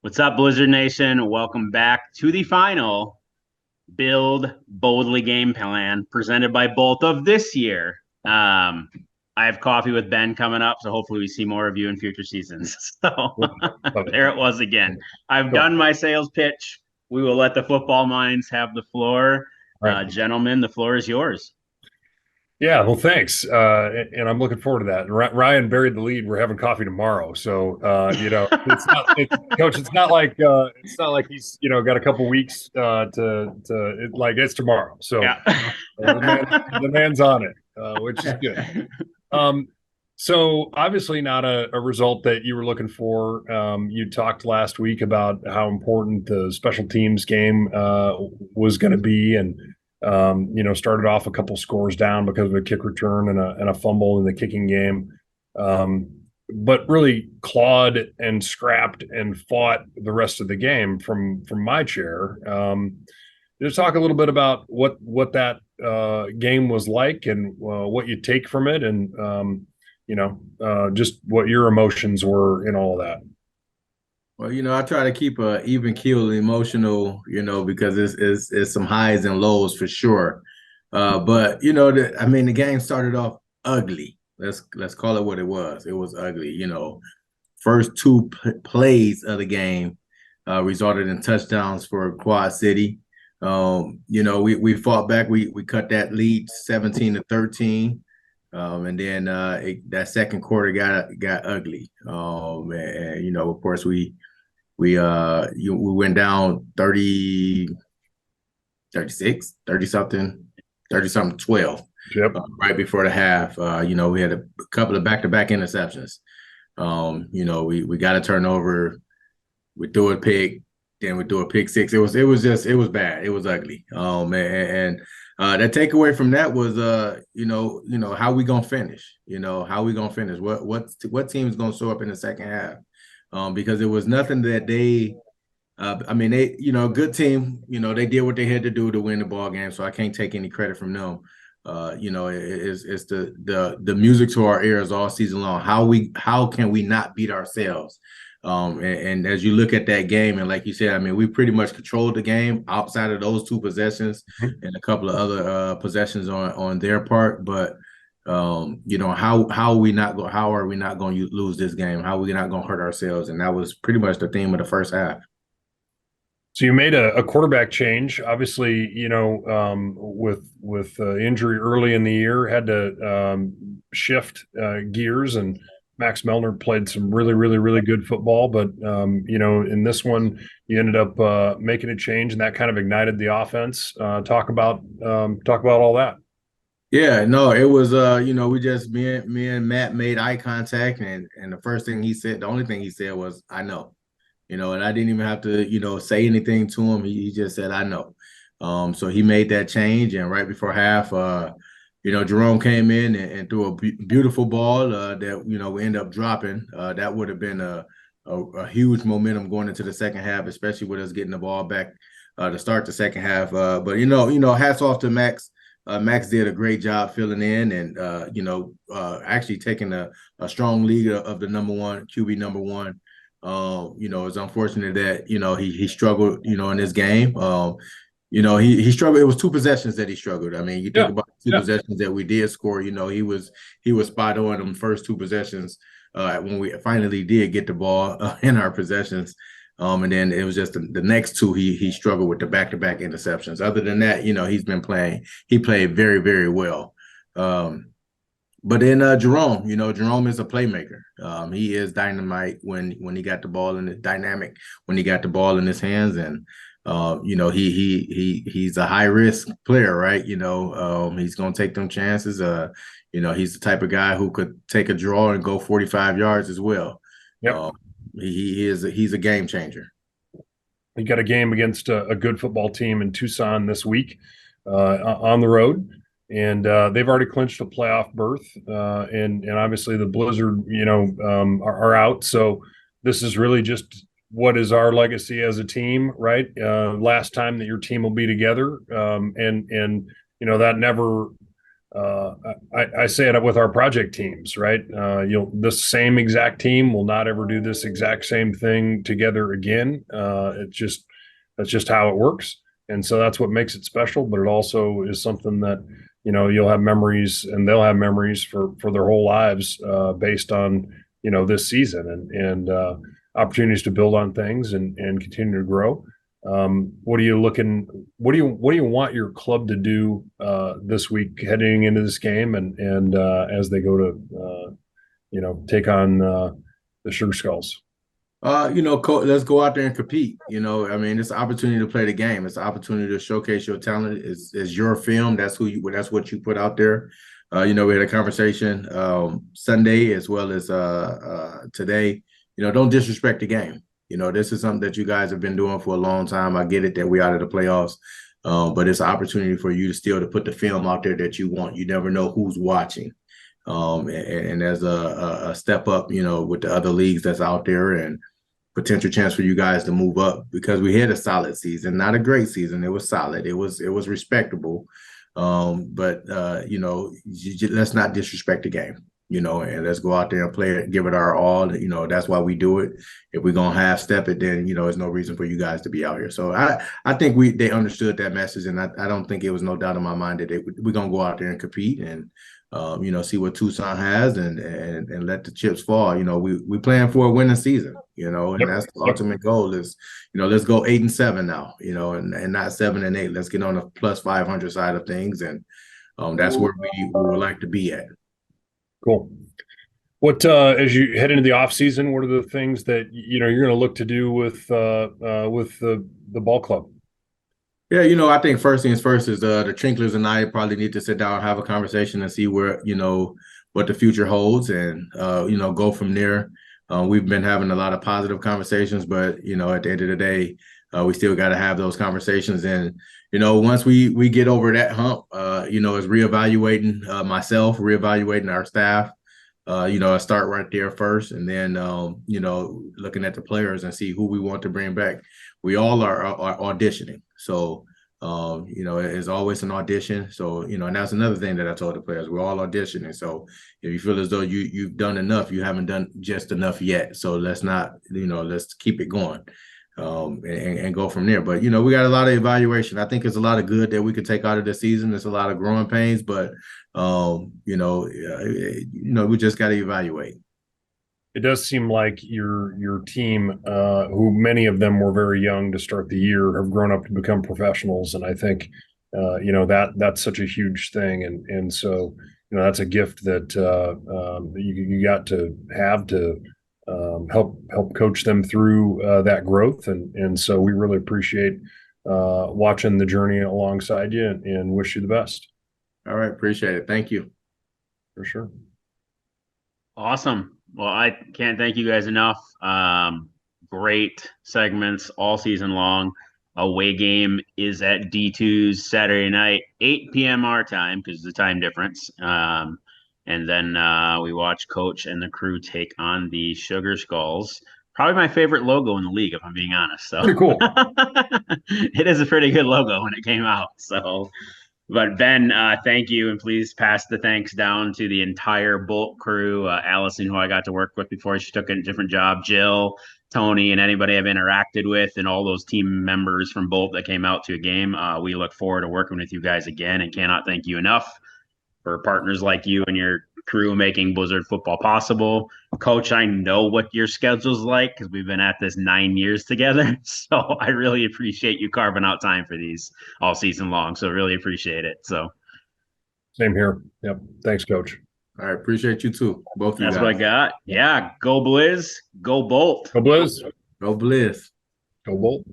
What's up, Blizzard Nation? Welcome back to the final Build Boldly game plan presented by Boldt of this year. I have coffee with Ben coming up, so hopefully we see more of you in future seasons. So Love it. there it was again. I've Cool. done my sales pitch. We will let the football minds have the floor. Right. Gentlemen, the floor is yours. Yeah. Well, thanks. And I'm looking forward to that. Ryan buried the lead. We're having coffee tomorrow. So, coach, it's not like he's, got a couple weeks, it's tomorrow. So Yeah. the man's on it, which is good. Um, so obviously not a result that you were looking for. You talked last week about how important the special teams game was going to be, and started off a couple scores down because of a kick return and a fumble in the kicking game. But really clawed and scrapped and fought the rest of the game from my chair. Just talk a little bit about what that game was like and what you take from it, and just what your emotions were in all of that. Well, I try to keep a even keel emotional, because it's some highs and lows for sure. But the game started off ugly. Let's call it what it was. It was ugly. First two plays of the game resulted in touchdowns for Quad City. We fought back. We cut that lead 17-13. And then that second quarter got ugly. Of course we went down 30, 36, 30 something, 12. Yep. Right before the half. We had a couple of back-to-back interceptions. We got a turnover, we threw a pick, then we threw a pick six. It was bad. It was ugly. That takeaway from that was how we gonna finish? How we gonna finish? What team is gonna show up in the second half? Because it was nothing that they good team, they did what they had to do to win the ball game. So I can't take any credit from them. It's the music to our ears all season long. How can we not beat ourselves? And as you look at that game, and like you said, we pretty much controlled the game outside of those two possessions and a couple of other possessions on their part. But how are we not going to lose this game? How are we not going to hurt ourselves? And that was pretty much the theme of the first half. So you made a quarterback change, obviously, with injury early in the year, had to shift gears, and Max Melner played some really, really, really good football. But, in this one, you ended up making a change, and that kind of ignited the offense. Talk about all that. Yeah, no, it was we just me and Matt made eye contact, and the only thing he said was, "I know." And I didn't even have to, say anything to him. He just said, "I know." So he made that change, and right before half, Jerome came in and threw a beautiful ball that we ended up dropping. That would have been a huge momentum going into the second half, especially with us getting the ball back to start the second half. But hats off to Max. Max did a great job filling in, and actually taking a strong lead of the number one QB number one. It's unfortunate that he struggled in this game. He struggled. It was two possessions that he struggled. You think about two possessions that we did score. He was spot on them first two possessions when we finally did get the ball in our possessions. And then it was just the next two he struggled with the back-to-back interceptions. Other than that, he's been playing. He played very, very well. But then Jerome, Jerome is a playmaker. He is dynamite when he got the ball in his dynamic when he got the ball in his hands, and he's a high risk player, right? He's gonna take them chances. He's the type of guy who could take a draw and go 45 yards as well. Yep. He's a game changer. You got a game against a good football team in Tucson this week on the road. And they've already clinched a playoff berth, and obviously the Blizzard, are out. So this is really just what is our legacy as a team, right? Last time that your team will be together, and that I say it with our project teams, right? The same exact team will not ever do this exact same thing together again. That's just how it works, and so that's what makes it special. But it also is something that you'll have memories, and they'll have memories for their whole lives, based on this season and opportunities to build on things and continue to grow. What do you want your club to do this week heading into this game and as they go to take on the Sugar Skulls? Let's go out there and compete. I mean, it's an opportunity to play the game. It's an opportunity to showcase your talent. It's your film. That's what you put out there. We had a conversation Sunday as well as today. Don't disrespect the game. This is something that you guys have been doing for a long time. I get it that we're out of the playoffs, but it's an opportunity for you to put the film out there that you want. You never know who's watching. And as a step up, with the other leagues that's out there and potential chance for you guys to move up, because we had a solid season, not a great season. It was solid. It was respectable. But let's not disrespect the game. And let's go out there and play it, give it our all. That's why we do it. If we're gonna half step it, then there's no reason for you guys to be out here. So I think they understood that message, and I don't think it was no doubt in my mind that we're gonna go out there and compete and see what Tucson has and let the chips fall. We playing for a winning season. And that's the ultimate goal is let's go 8-7 now. And not 7-8. Let's get on the plus 500 side of things, and that's where we would like to be at. Cool. What as you head into the off season, what are the things that you're going to look to do with the ball club? Yeah, I think first things first is the Trinklers and I probably need to sit down and have a conversation and see where what the future holds, and go from there. We've been having a lot of positive conversations, but at the end of the day, we still got to have those conversations. And once we get over that hump, it's reevaluating myself, reevaluating our staff. I start right there first, and then looking at the players and see who we want to bring back. We all are auditioning, so it's always an audition. So and that's another thing that I told the players: we're all auditioning. So if you feel as though you've done enough, you haven't done just enough yet. So let's not, let's keep it going. And go from there. But we got a lot of evaluation. I think it's a lot of good that we could take out of the season. There's a lot of growing pains, but we just got to evaluate. It does seem like your team, who many of them were very young to start the year, have grown up to become professionals, and I think that's such a huge thing, and so that's a gift that you got to have to help coach them through that growth, and so we really appreciate watching the journey alongside you, and wish you the best. All right, appreciate it. Thank you. For sure. Awesome. Well, I can't thank you guys enough. Great segments all season long. Away game is at D2's Saturday night, 8 p.m. our time because of the time difference. And then we watch Coach and the crew take on the Sugar Skulls. Probably my favorite logo in the league, if I'm being honest. So pretty cool. It is a pretty good logo when it came out. So, but Ben, thank you, and please pass the thanks down to the entire Boldt crew. Allison, who I got to work with before she took a different job, Jill, Tony, and anybody I've interacted with, and all those team members from Boldt that came out to a game. We look forward to working with you guys again, and cannot thank you enough for partners like you and your crew making Blizzard football possible. Coach, I know what your schedule's like because we've been at this 9 years together. So I really appreciate you carving out time for these all season long. So really appreciate it. So same here. Yep. Thanks, Coach. All right, appreciate you too. Both of you. That's guys. what I got. Yeah. Go Blizz. Go Boldt. Go Blizz. Go Blizz. Go Boldt.